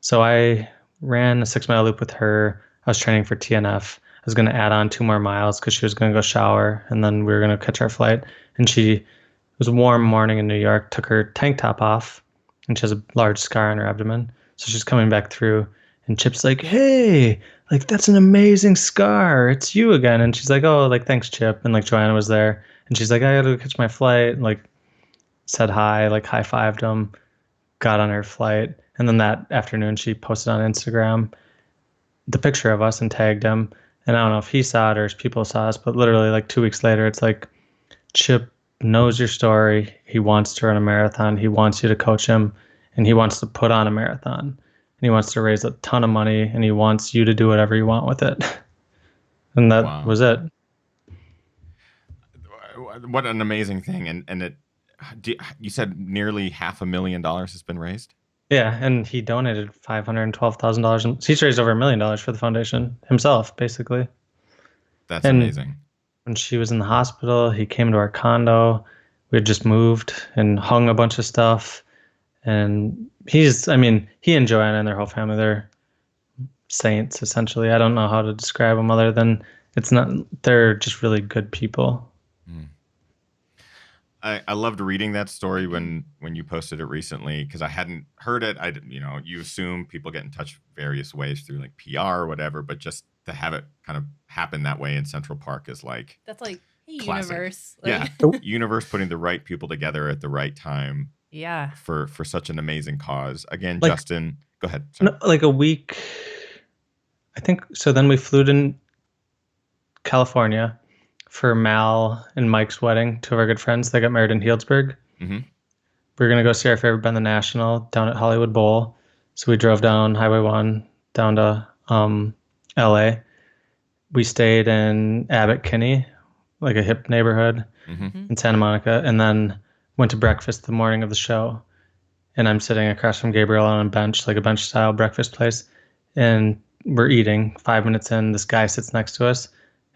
C: So I ran a 6 mile loop with her. I was training for TNF. I was going to add on 2 more miles because she was going to go shower and then we were going to catch our flight. And it was a warm morning in New York, took her tank top off and she has a large scar on her abdomen. So she's coming back through and Chip's like, "Hey, like that's an amazing scar. It's you again." And she's like, "Oh, like thanks, Chip." And like Johanna was there and she's like, "I got to go catch my flight." And, like said hi, like high-fived him, got on her flight. And then that afternoon she posted on Instagram the picture of us and tagged him. And I don't know if he saw it or if people saw us, but literally like 2 weeks later, it's like, "Chip knows your story. He wants to run a marathon. He wants you to coach him and he wants to put on a marathon and he wants to raise a ton of money and he wants you to do whatever you want with it." And that was it.
A: What an amazing thing. And you said nearly $500,000 has been raised?
C: Yeah, and he donated $512,000. He's raised over $1 million for the foundation himself, basically.
A: That's amazing.
C: When she was in the hospital, he came to our condo. We had just moved and hung a bunch of stuff. And he and Johanna and their whole family, they're saints, essentially. I don't know how to describe them other than they're just really good people.
A: I loved reading that story when you posted it recently because I hadn't heard it. You assume people get in touch various ways through like PR or whatever, but just to have it kind of happen that way in Central Park is like
B: that's like, hey,
A: classic.
B: Universe.
A: Yeah, universe putting the right people together at the right time.
B: Yeah,
A: for such an amazing cause. Again,
C: like,
A: Justin, go ahead.
C: Sorry. Like a week, I think. So then we flew to California for Mal and Mike's wedding, two of our good friends. They got married in Healdsburg.
A: Mm-hmm.
C: We were going to go see our favorite band, The National, down at Hollywood Bowl. So we drove down Highway 1 down to LA. We stayed in Abbot Kinney, like a hip neighborhood in Santa Monica, and then went to breakfast the morning of the show. And I'm sitting across from Gabriel on a bench, like a bench style breakfast place. And we're eating. 5 minutes in, this guy sits next to us.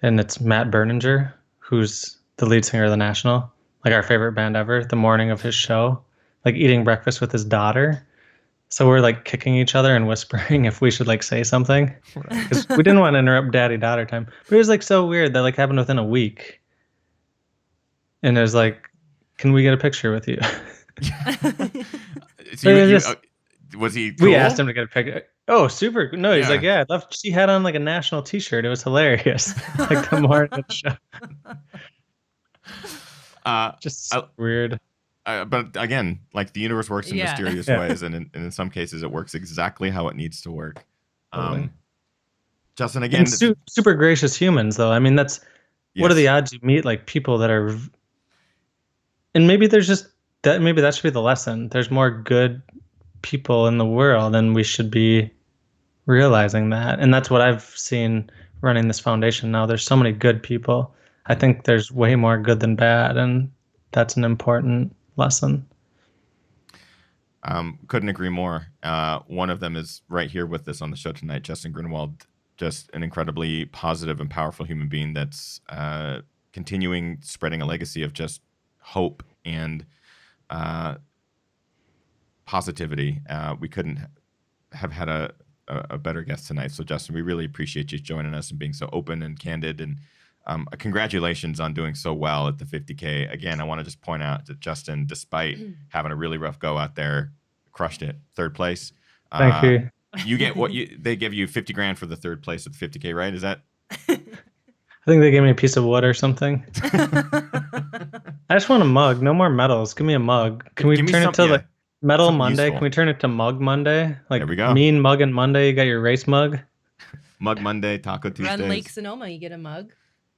C: And it's Matt Berninger, who's the lead singer of The National, like our favorite band ever, the morning of his show, like eating breakfast with his daughter. So we're like kicking each other and whispering if we should like say something. Because we didn't want to interrupt daddy-daughter time. But it was like so weird that like happened within a week. And it was like, "Can we get a picture with you?"
A: Was he cool?
C: We asked him to get a picture. Oh, super. No, he's like, "Yeah, I'd love." She had on like a National t-shirt. It was hilarious. Like the morning of the show. Just
A: I,
C: weird.
A: but again, like the universe works in mysterious ways, and in some cases, it works exactly how it needs to work.
C: Totally.
A: Justin,
C: And
A: again,
C: super gracious humans, though. I mean, what are the odds you meet like people that are, and maybe there's just that. Maybe that should be the lesson. There's more good people in the world, and we should be realizing that. And that's what I've seen running this foundation now. There's so many good people. I think there's way more good than bad, and that's an important lesson.
A: Couldn't agree more. One of them is right here with us on the show tonight, Justin Grunewald, just an incredibly positive and powerful human being that's continuing spreading a legacy of just hope and positivity. We couldn't have had a better guest tonight. So, Justin, we really appreciate you joining us and being so open and candid. And congratulations on doing so well at the 50K. Again, I want to just point out that Justin, despite having a really rough go out there, crushed it. Third place.
C: Thank you.
A: You get they give you 50 grand for the third place at the 50K, right? Is that?
C: I think they gave me a piece of wood or something. I just want a mug. No more medals. Give me a mug. Can we turn it to like Medal Monday?
A: Useful.
C: Can we turn it to Mug Monday? Like
A: there we go.
C: Mean Mug and Monday. You got your race mug.
A: Mug Monday, Taco Tuesdays.
B: Run Lake Sonoma, you get a mug.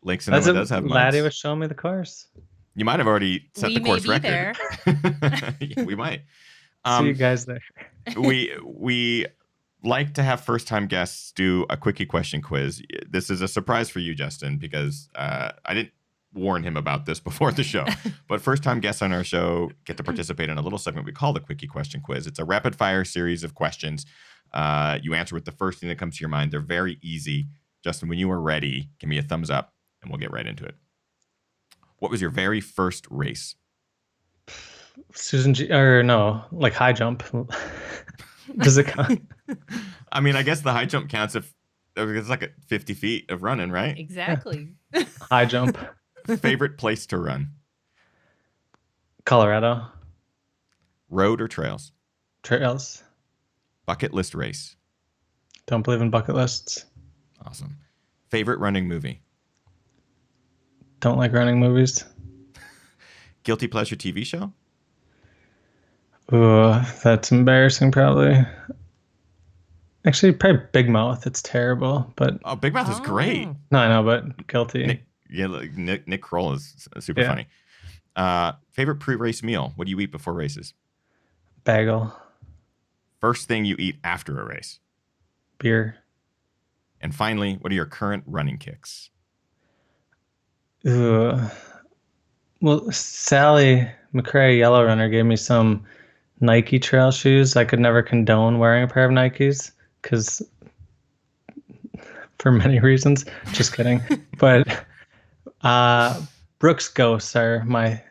A: Lake Sonoma does have mugs.
C: Latia was showing me the course.
A: You might have already set the course record.
B: There.
A: Yeah, we might.
C: See you guys there.
A: we like to have first-time guests do a quickie question quiz. This is a surprise for you, Justin, because I didn't warn him about this before the show. But first-time guests on our show get to participate in a little segment we call the quickie question quiz. It's a rapid-fire series of questions. You answer with the first thing that comes to your mind. They're very easy. Justin, when you are ready, give me a thumbs up, and we'll get right into it. What was your very first race?
C: Like high jump. Does it count?
A: I mean, I guess the high jump counts if it's like 50 feet of running, right?
B: Exactly.
C: High jump.
A: Favorite place to run?
C: Colorado.
A: Road or trails?
C: Trails.
A: Bucket list race?
C: Don't believe in bucket lists.
A: Awesome. Favorite running movie?
C: Don't like running movies.
A: Guilty pleasure TV show?
C: Ooh, that's embarrassing probably. Actually, probably Big Mouth. It's terrible, but
A: Big Mouth is great.
C: No, I know, but guilty.
A: Nick Kroll is super funny. Favorite pre-race meal? What do you eat before races?
C: Bagel.
A: First thing you eat after a race?
C: Beer.
A: And finally, what are your current running kicks?
C: Ooh. Well, Sally McRae, Yellow Runner, gave me some Nike trail shoes. I could never condone wearing a pair of Nikes because for many reasons. Just kidding. But Brooks Ghosts are my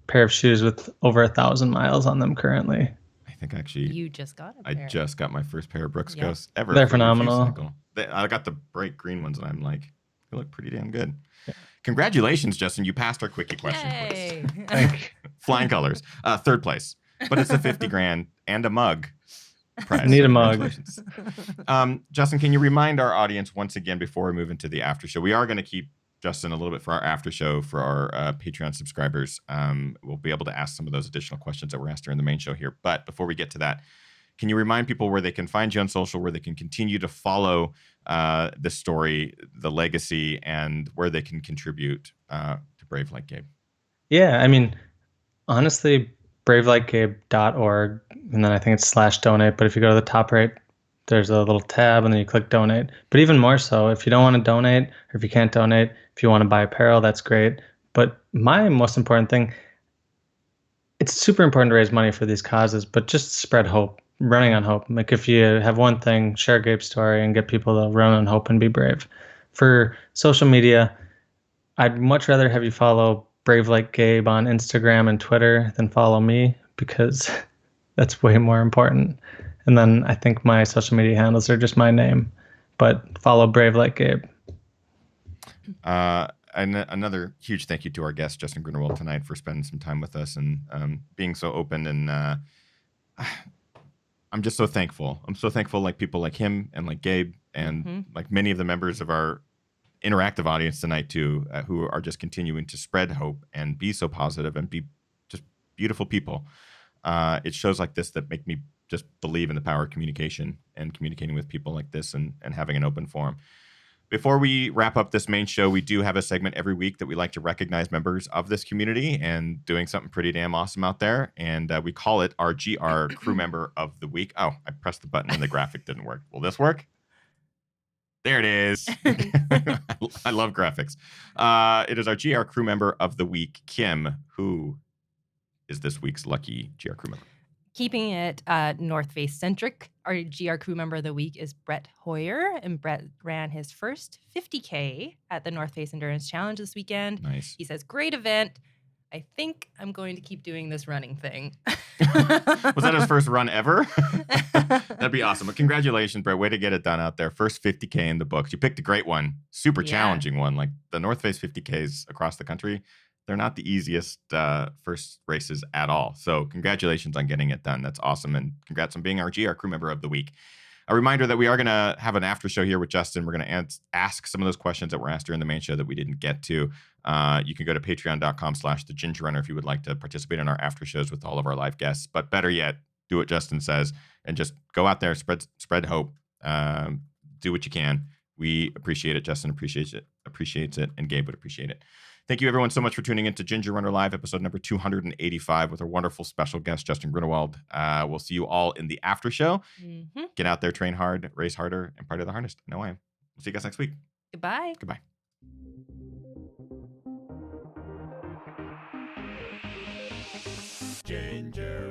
C: pair of shoes with over 1,000 miles on them currently.
A: I think actually
B: you just got a pair.
A: I just got my first pair of Brooks Ghosts ever.
C: They're phenomenal.
A: I got the bright green ones, and I'm like, they look pretty damn good. Yeah. Congratulations, Justin. You passed our quickie question quiz.
C: Thank you.
A: Flying colors. Third place. But it's a 50 grand and a mug prize.
C: I need a mug.
A: Justin, can you remind our audience once again before we move into the after show? We are going to keep Justin a little bit for our after show for our Patreon subscribers. We'll be able to ask some of those additional questions that were asked during the main show here. But before we get to that, can you remind people where they can find you on social, where they can continue to follow this story, the legacy, and where they can contribute to Brave Like Gabe?
C: Yeah, I mean, honestly, bravelikegabe.org, and then I think it's /donate. But if you go to the top right, there's a little tab, and then you click donate. But even more so, if you don't want to donate, or if you can't donate, if you want to buy apparel, that's great. But my most important thing, it's super important to raise money for these causes, but just spread hope, running on hope. Like if you have one thing, share Gabe's story and get people to run on hope and be brave. For social media, I'd much rather have you follow Brave Like Gabe on Instagram and Twitter than follow me, because that's way more important. And then I think my social media handles are just my name, but follow Brave Like Gabe.
A: And another huge thank you to our guest, Justin Grunewald, tonight for spending some time with us and being so open. And I'm just so thankful. I'm so thankful, like people like him and like Gabe and like many of the members of our interactive audience tonight too, who are just continuing to spread hope and be so positive and be just beautiful people. It's shows like this that make me just believe in the power of communication and communicating with people like this and having an open forum. Before we wrap up this main show, we do have a segment every week that we like to recognize members of this community and doing something pretty damn awesome out there. And we call it our GR Crew Member of the Week. Oh, I pressed the button and the graphic didn't work. Will this work? There it is. I love graphics. It is our GR Crew Member of the Week, Kim, who is this week's lucky GR Crew Member.
B: Keeping it North Face centric, our GR Crew Member of the Week is Brett Hoyer, and Brett ran his first 50K at the North Face Endurance Challenge this weekend.
A: Nice.
B: He says, great event. I think I'm going to keep doing this running thing.
A: Was that his first run ever? That'd be awesome. But congratulations, Brett. Way to get it done out there. First 50K in the books. You picked a great one. Super challenging one. Like the North Face 50Ks across the country, they're not the easiest first races at all. So congratulations on getting it done. That's awesome. And congrats on being our GR Crew Member of the Week. A reminder that we are going to have an after show here with Justin. We're going to ask some of those questions that were asked during the main show that we didn't get to. You can go to patreon.com/thegingerrunner if you would like to participate in our after shows with all of our live guests. But better yet, do what Justin says and just go out there, spread hope, do what you can. We appreciate it. Justin appreciates it, and Gabe would appreciate it. Thank you, everyone, so much for tuning in to Ginger Runner Live, episode number 285, with our wonderful special guest, Justin Grunewald. We'll see you all in the after show. Mm-hmm. Get out there, train hard, race harder, and party the hardest. I know I am. We'll see you guys next week.
B: Goodbye.
A: Goodbye. Ginger